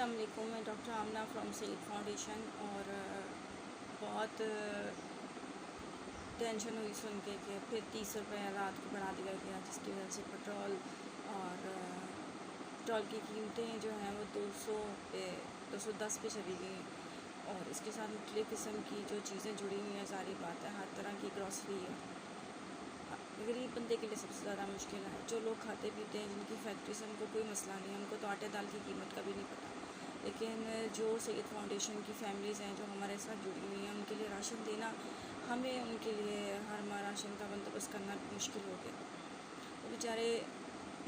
अस्सलाम वालेकुम। मैं doctor Amna from Saeed foundation. और बहुत टेंशन हुई सुन के कि फिर 30 रुपये रात को बढ़ा दिया गया, जिसकी वजह से पेट्रोल की कीमतें जो हैं वो 210 पे चली गई हैं। और इसके साथ मुख्तलिफ़ किस्म की जो चीज़ें जुड़ी हुई हैं, सारी बात है, हर तरह की ग्रॉसरी है। गरीब बंदे के लिए सबसे ज़्यादा मुश्किल है। जो लोग खाते पीते हैं, जिनकी फैक्ट्री से उनको कोई मसला नहीं है, उनको तो आटे दाल की कीमत का भी नहीं पता। लेकिन जो सईद फाउंडेशन की फैमिलीज़ हैं जो हमारे साथ जुड़ी हुई हैं, उनके लिए राशन देना, हमें उनके लिए हर माह राशन का बंदोबस्त करना भी मुश्किल हो गया। वो बेचारे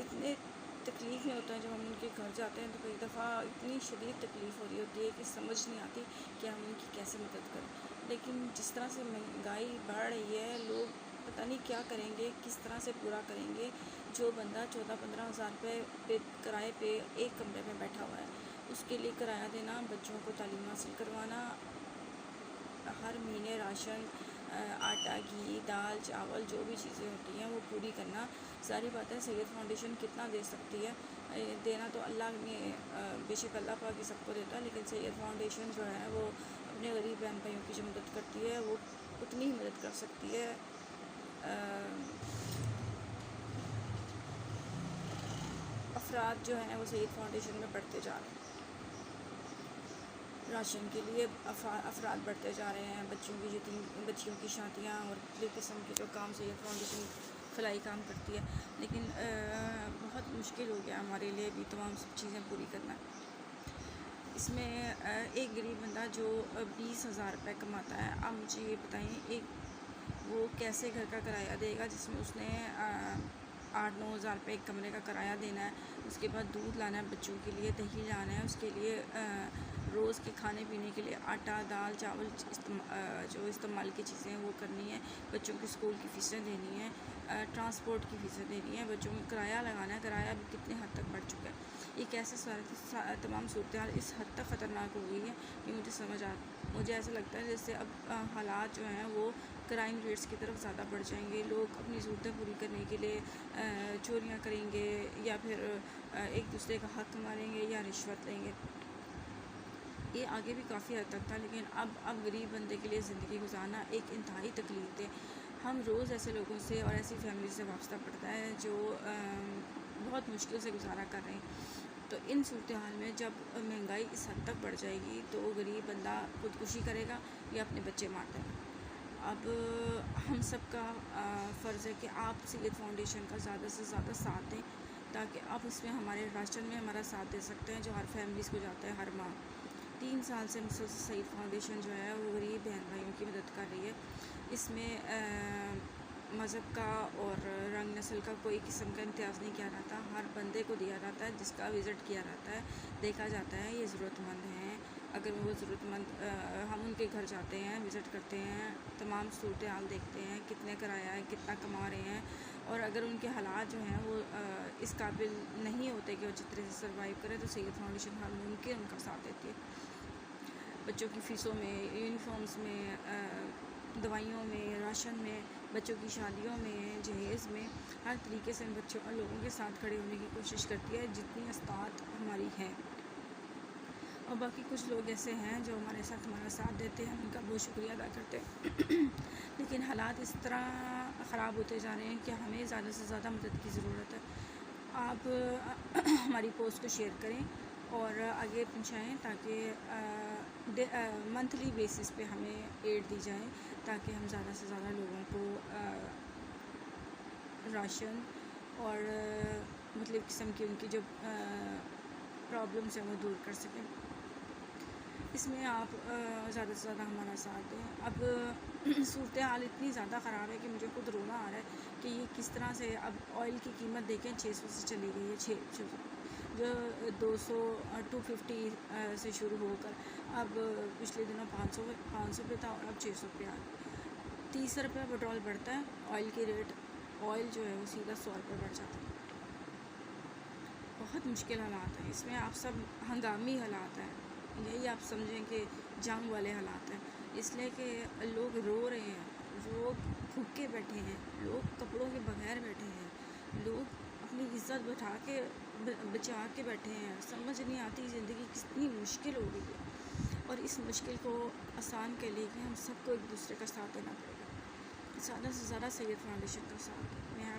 इतने तकलीफ़ में होते हैं, जब हम उनके घर जाते हैं तो कई दफ़ा इतनी शदीद तकलीफ़ हो रही होती है कि समझ नहीं आती कि हम उनकी कैसे मदद करें। लेकिन जिस तरह से महंगाई बढ़ रही है, लोग पता नहीं क्या करेंगे, किस तरह से पूरा करेंगे। जो बंदा 14-15 हज़ार रुपये पे किराए पे एक कमरे में बैठा हुआ है, उसके लिए किराया देना, बच्चों को तालीम हासिल करवाना, हर महीने राशन, आटा, घी, दाल, चावल, जो भी चीज़ें होती हैं वो पूरी करना। सारी बात है, सैयद फाउंडेशन कितना दे सकती है? देना तो अल्लाह ने बेशक अल्लाह पाक ही सबको देता है, लेकिन सैयद फाउंडेशन जो है वो अपने गरीब बहन भाइयों की जो मदद करती है, वो उतनी ही मदद कर सकती है। अफराद जो हैं वो सईद फाउंडेशन में बढ़ते जा रहे हैं। राशन के लिए अफराद बढ़ते जा रहे हैं। बच्चियों की शादियाँ और मुख्तलिफ़ किस्म के जो काम सईद फाउंडेशन फलाई काम करती है, लेकिन बहुत मुश्किल हो गया हमारे लिए भी तमाम सब चीज़ें पूरी करना। इसमें एक गरीब बंदा जो 20,000 रुपये कमाता है, आप मुझे ये बताइए, वो कैसे घर का किराया देगा, जिसमें उसने 8-9 हज़ार रुपये एक कमरे का किराया देना है। उसके बाद दूध लाना है, बच्चों के लिए दही लाना है, उसके लिए रोज़ के खाने पीने के लिए आटा, दाल, चावल जो इस्तेमाल की चीज़ें वो करनी है, बच्चों की स्कूल की फ़ीसें देनी है, ट्रांसपोर्ट की फ़ीसें देनी है, बच्चों में किराया लगाना है। किराया भी कितने हद तक बढ़ चुका है। ये कैसे तमाम सूरत हाल इस हद तक ख़तरनाक हो गई है कि मुझे ऐसा लगता है जैसे अब हालात जो हैं वो क्राइम रेट्स की तरफ ज़्यादा बढ़ जाएंगे। लोग अपनी ज़रूरतें पूरी करने के लिए चोरियाँ करेंगे, या फिर एक दूसरे का हक़ मारेंगे, या रिश्वत लेंगे। ये आगे भी काफ़ी हद तक था, लेकिन अब गरीब बंदे के लिए ज़िंदगी गुजारना एक इंतहाई तकलीफ़ है। हम रोज़ ऐसे लोगों से और ऐसी फैमिली से वाबस्ता पड़ता है जो बहुत मुश्किल से गुजारा कर रहे हैं। तो इन सूरत हाल में जब महंगाई इस हद तक बढ़ जाएगी, तो गरीब बंदा खुदकुशी करेगा या अपने बच्चे मार देगा। अब हम सब का फ़र्ज़ है कि आप सईद फाउंडेशन का ज़्यादा से ज़्यादा साथ दें, ताकि आप इसमें हमारे राशन में हमारा साथ दे सकते हैं, जो हर फैमिलीज़ को जाता है हर माह। 3 साल से मुसलसल सईद फाउंडेशन जो है वो गरीब बहन भाइयों की मदद कर रही है। इसमें मज़हब का और रंग नस्ल का कोई किस्म का इम्तियाज़ नहीं किया जाता। हर बंदे को दिया जाता है, जिसका विज़िट किया जाता है, देखा जाता है ये ज़रूरतमंद हैं। अगर वो ज़रूरतमंद हम उनके घर जाते हैं, विज़िट करते हैं, तमाम सूरत हाल देखते हैं, कितने किराया है, कितना कमा रहे हैं, और अगर उनके हालात जो हैं वो इस काबिल नहीं होते कि वो जितने से सर्वाइव करें, तो सईद फाउंडेशन हर मुमकिन उनका साथ देती है। बच्चों की फ़ीसों में, यूनिफ़ॉर्म्स में, दवाइयों में, राशन में, बच्चों की शादियों में, जहेज़ में, हर तरीके से लोगों के साथ खड़े होने की कोशिश करती है, जितनी इस्तात हमारी है। और बाकी कुछ लोग ऐसे हैं जो हमारा साथ देते हैं, उनका बहुत शुक्रिया अदा करते हैं। लेकिन हालात इस तरह ख़राब होते जा रहे हैं कि हमें ज़्यादा से ज़्यादा मदद की ज़रूरत है। आप हमारी पोस्ट को शेयर करें और आगे पहुँचाएँ, ताकि मंथली बेसिस पे हमें एड दी जाए, ताकि हम ज़्यादा से ज़्यादा लोगों को राशन और मतलब किस्म की उनकी जो प्रॉब्लम्स हैं वो दूर कर सकें। इसमें आप ज़्यादा से ज़्यादा हमारा साथ दें। अब सूरत हाल इतनी ज़्यादा ख़राब है कि मुझे खुद रोना आ रहा है कि ये किस तरह से। अब ऑयल की कीमत देखें, 600 से चली गई है, 600 जो 250 से शुरू होकर अब पिछले दिनों 500 पे था, और अब 600 पे आ गया। 30 रुपये पेट्रोल बढ़ता है, ऑयल की रेट, ऑयल जो है वो सीधा 100 रुपये बढ़ जाता है। बहुत मुश्किल हालात हैं इसमें। आप सब हंगामी हालात हैं, यही आप समझें कि जंग वाले हालात हैं, इसलिए कि लोग रो रहे हैं, लोग भूखे बैठे हैं, लोग कपड़ों के बगैर बैठे हैं, लोग अपनी इज़्ज़त बैठा के बचा के बैठे हैं। समझ नहीं आती ज़िंदगी कितनी मुश्किल हो गई है, और इस मुश्किल को आसान के लिए कि हम सबको एक दूसरे का साथ देना पड़ेगा, ज़्यादा से ज़्यादा सैयद फाउंडेशन का साथ। मैं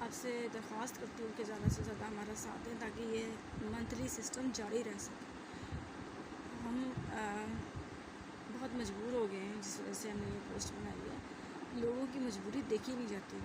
आपसे दरख्वास्त करती हूँ कि ज़्यादा से ज़्यादा हमारा साथ दें ताकि ये मंथली सिस्टम जारी रह सके। हम बहुत मजबूर हो गए हैं जिस वजह से हमने ये पोस्ट बनाई है। लोगों की मजबूरी देखी नहीं जाती।